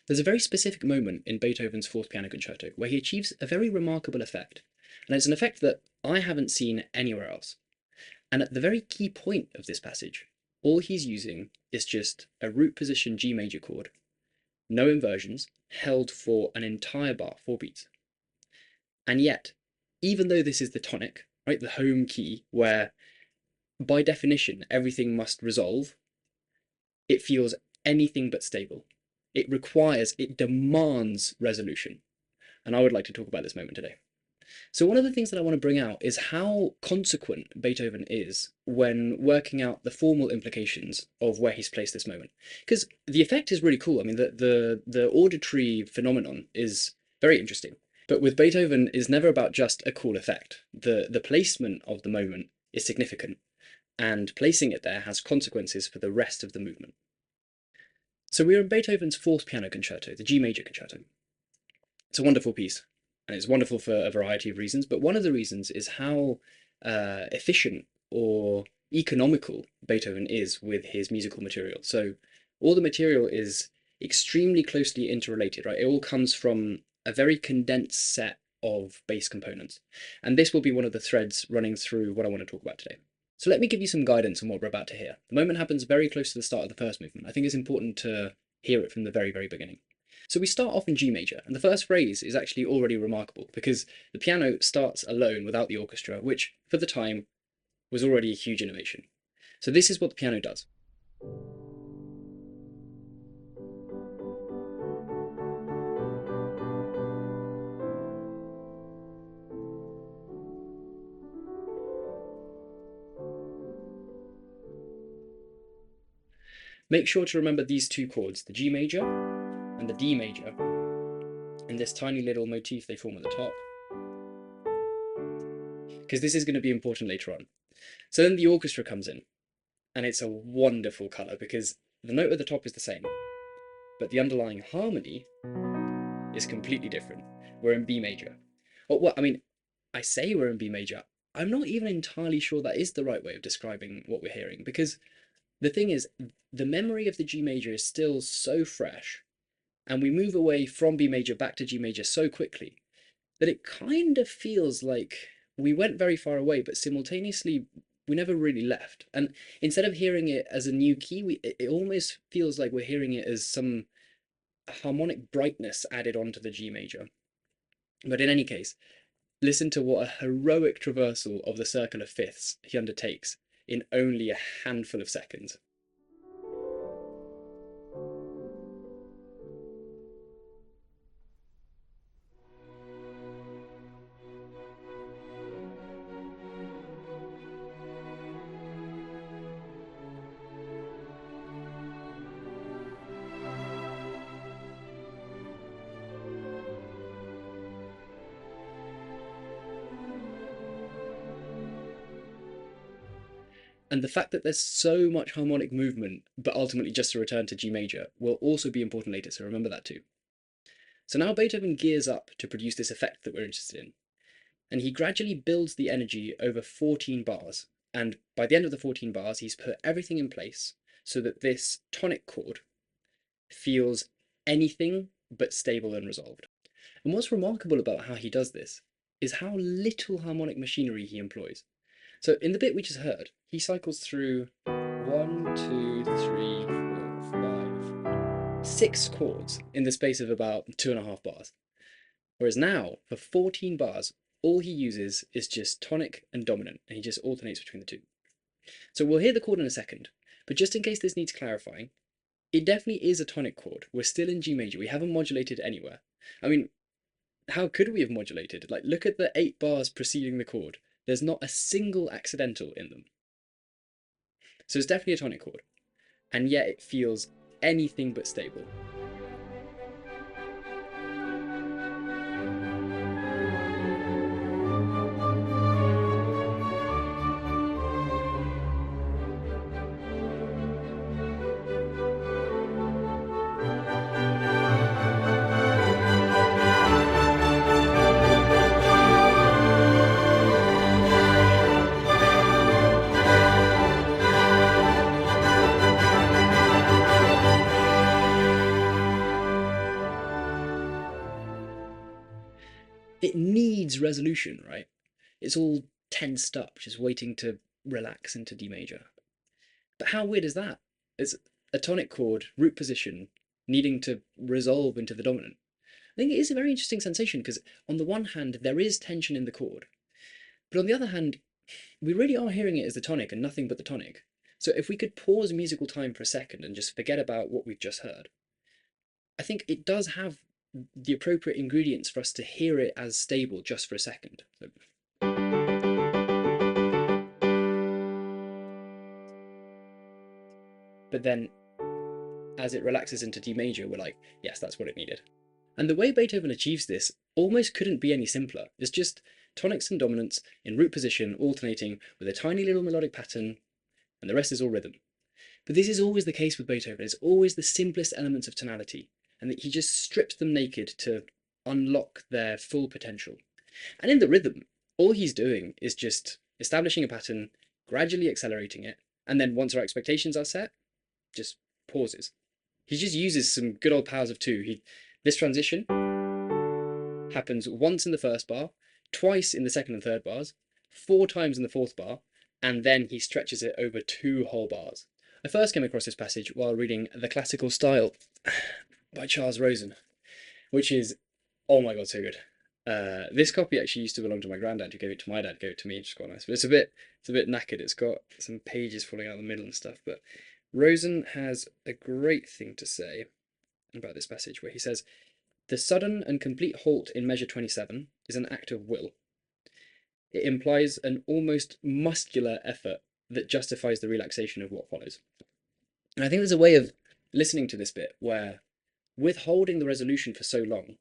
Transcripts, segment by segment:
There's a very specific moment in Beethoven's Fourth Piano Concerto where he achieves a very remarkable effect, and it's an effect that I haven't seen anywhere else. And at the very key point of this passage, all he's using is just a root position G major chord, no inversions, held for an entire bar, 4 beats. And yet, even though this is the tonic, right, the home key, where by definition everything must resolve, it feels anything but stable. It demands resolution. And I would like to talk about this moment today. So one of the things that I want to bring out is how consequent Beethoven is when working out the formal implications of where he's placed this moment. Because the effect is really cool. I mean, the auditory phenomenon is very interesting. But with Beethoven, it's never about just a cool effect. The placement of the moment is significant, and placing it there has consequences for the rest of the movement. So we're in Beethoven's Fourth Piano Concerto, the G major concerto. It's a wonderful piece, and it's wonderful for a variety of reasons, but one of the reasons is how efficient or economical Beethoven is with his musical material. So all the material is extremely closely interrelated, right? It all comes from a very condensed set of bass components, and this will be one of the threads running through what I want to talk about today. So let me give you some guidance on what we're about to hear. The moment happens very close to the start of the first movement. I think it's important to hear it from the very, very beginning. So we start off in G major, and the first phrase is actually already remarkable because the piano starts alone without the orchestra, which for the time was already a huge innovation. So this is what the piano does. Make sure to remember these two chords, the G major and the D major, and this tiny little motif they form at the top, because this is going to be important later on. So then the orchestra comes in, and it's a wonderful colour because the note at the top is the same, but the underlying harmony is completely different. We're in B major. Well, I mean, I say we're in B major. I'm not even entirely sure that is the right way of describing what we're hearing, because the thing is, the memory of the G major is still so fresh, and we move away from B major back to G major so quickly that it kind of feels like we went very far away, but simultaneously we never really left. And instead of hearing it as a new key, it almost feels like we're hearing it as some harmonic brightness added onto the G major. But in any case, listen to what a heroic traversal of the circle of fifths he undertakes in only a handful of seconds. And the fact that there's so much harmonic movement, but ultimately just a return to G major, will also be important later, so remember that too. So now Beethoven gears up to produce this effect that we're interested in, and he gradually builds the energy over 14 bars, and by the end of the 14 bars, he's put everything in place so that this tonic chord feels anything but stable and resolved. And what's remarkable about how he does this is how little harmonic machinery he employs. So in the bit we just heard, he cycles through 1, 2, 3, 4, 5, 6 chords in the space of about 2.5 bars. Whereas now, for 14 bars, all he uses is just tonic and dominant, and he just alternates between the two. So we'll hear the chord in a second, but just in case this needs clarifying, it definitely is a tonic chord. We're still in G major. We haven't modulated anywhere. I mean, how could we have modulated? Like, look at the 8 bars preceding the chord. There's not a single accidental in them. So it's definitely a tonic chord, and yet it feels anything but stable. it needs resolution, right? It's all tensed up, just waiting to relax into D major. But how weird is that? It's a tonic chord, root position, needing to resolve into the dominant. I think it is a very interesting sensation because on the one hand, there is tension in the chord, but on the other hand, we really are hearing it as the tonic and nothing but the tonic. So if we could pause musical time for a second and just forget about what we've just heard, I think it does have the appropriate ingredients for us to hear it as stable just for a second. But then as it relaxes into D major, we're like, yes, that's what it needed. And the way Beethoven achieves this almost couldn't be any simpler. It's just tonics and dominants in root position alternating with a tiny little melodic pattern, and the rest is all rhythm. But this is always the case with Beethoven. It's always the simplest elements of tonality, and that he just strips them naked to unlock their full potential. And in the rhythm, all he's doing is just establishing a pattern, gradually accelerating it, and then once our expectations are set, just pauses. He just uses some good old powers of two. This transition happens once in the first bar, twice in the second and third bars, 4 times in the fourth bar, and then he stretches it over 2 whole bars. I first came across this passage while reading The Classical Style by Charles Rosen, which is, oh my god, so good. This copy actually used to belong to my granddad, who gave it to my dad, gave it to me, which is quite nice. But it's a bit knackered. It's got some pages falling out the middle and stuff. But Rosen has a great thing to say about this passage, where he says, "The sudden and complete halt in measure 27 is an act of will. It implies an almost muscular effort that justifies the relaxation of what follows." And I think there's a way of listening to this bit where withholding the resolution for so long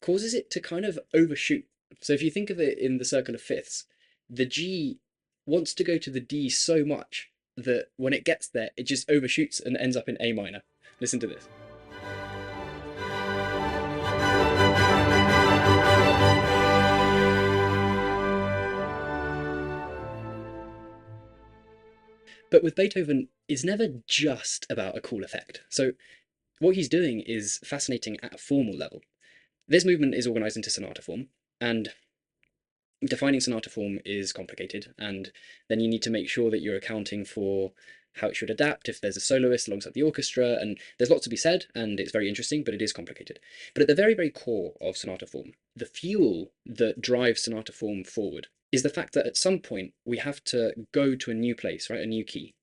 causes it to kind of overshoot. So if you think of it in the circle of fifths, the G wants to go to the D so much that when it gets there, it just overshoots and ends up in A minor. Listen to this. But with Beethoven, it's never just about a cool effect. So what he's doing is fascinating at a formal level. This movement is organized into sonata form, and defining sonata form is complicated, and then you need to make sure that you're accounting for how it should adapt if there's a soloist alongside the orchestra, and there's lots to be said, and it's very interesting, but it is complicated. But at the very, very core of sonata form, the fuel that drives sonata form forward is the fact that at some point we have to go to a new place, right? A new key.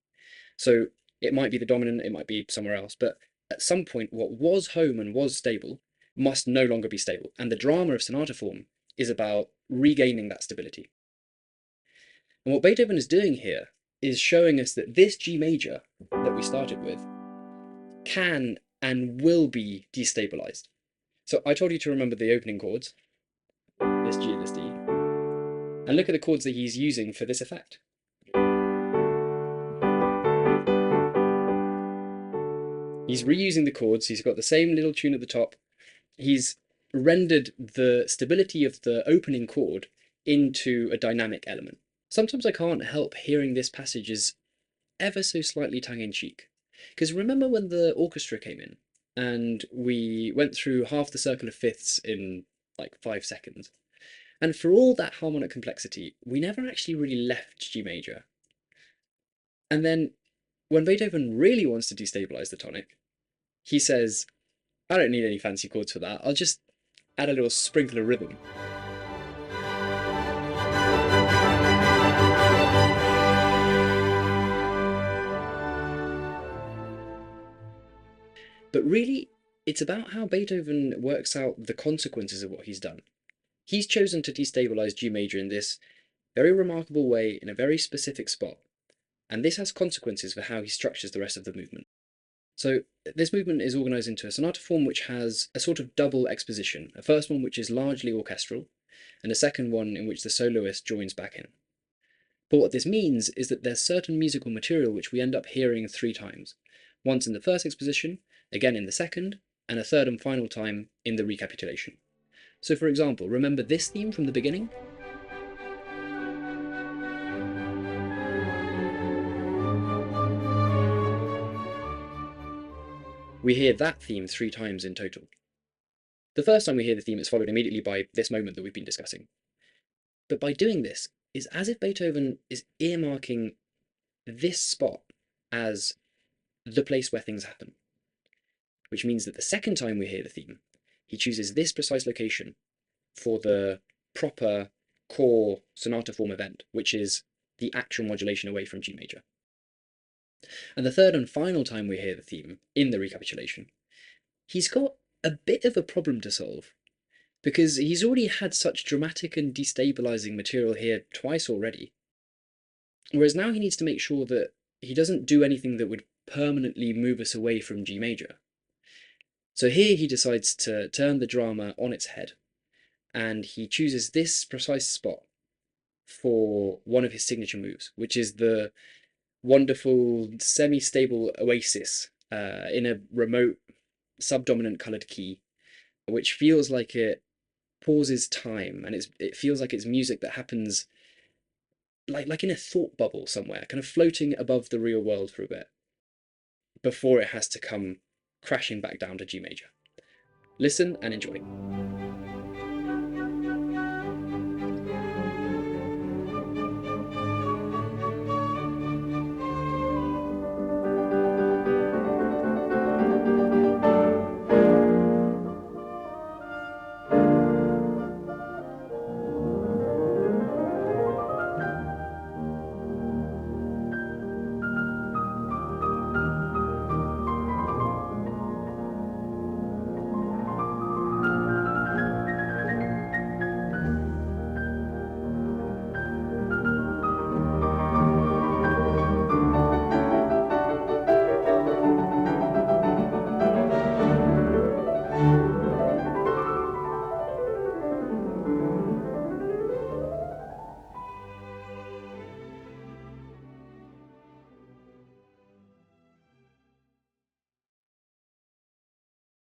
So it might be the dominant, it might be somewhere else, but at some point what was home and was stable must no longer be stable. And the drama of sonata form is about regaining that stability. And what Beethoven is doing here is showing us that this G major that we started with can and will be destabilized. So I told you to remember the opening chords, this G and this D, and look at the chords that he's using for this effect. He's reusing the chords, he's got the same little tune at the top. He's rendered the stability of the opening chord into a dynamic element. Sometimes I can't help hearing this passage as ever so slightly tongue-in-cheek. Because remember when the orchestra came in and we went through half the circle of fifths in like 5 seconds? And for all that harmonic complexity, we never actually really left G major. And then when Beethoven really wants to destabilize the tonic, he says, I don't need any fancy chords for that, I'll just add a little sprinkle of rhythm. But really, it's about how Beethoven works out the consequences of what he's done. He's chosen to destabilize G major in this very remarkable way in a very specific spot, and this has consequences for how he structures the rest of the movement. So this movement is organized into a sonata form which has a sort of double exposition, a first one which is largely orchestral, and a second one in which the soloist joins back in. But what this means is that there's certain musical material which we end up hearing 3 times, once in the first exposition, again in the second, and a third and final time in the recapitulation. So for example, remember this theme from the beginning? We hear that theme 3 times in total. The first time we hear the theme, it's followed immediately by this moment that we've been discussing. But by doing this, it's as if Beethoven is earmarking this spot as the place where things happen, which means that the second time we hear the theme, he chooses this precise location for the proper core sonata form event, which is the actual modulation away from G major. And the third and final time we hear the theme in the recapitulation, he's got a bit of a problem to solve, because he's already had such dramatic and destabilizing material here twice already. Whereas now he needs to make sure that he doesn't do anything that would permanently move us away from G major. So here he decides to turn the drama on its head, and he chooses this precise spot for one of his signature moves, which is the wonderful semi-stable oasis in a remote subdominant coloured key, which feels like it pauses time, and it feels like it's music that happens like in a thought bubble somewhere, kind of floating above the real world for a bit, before it has to come crashing back down to G major. Listen and enjoy.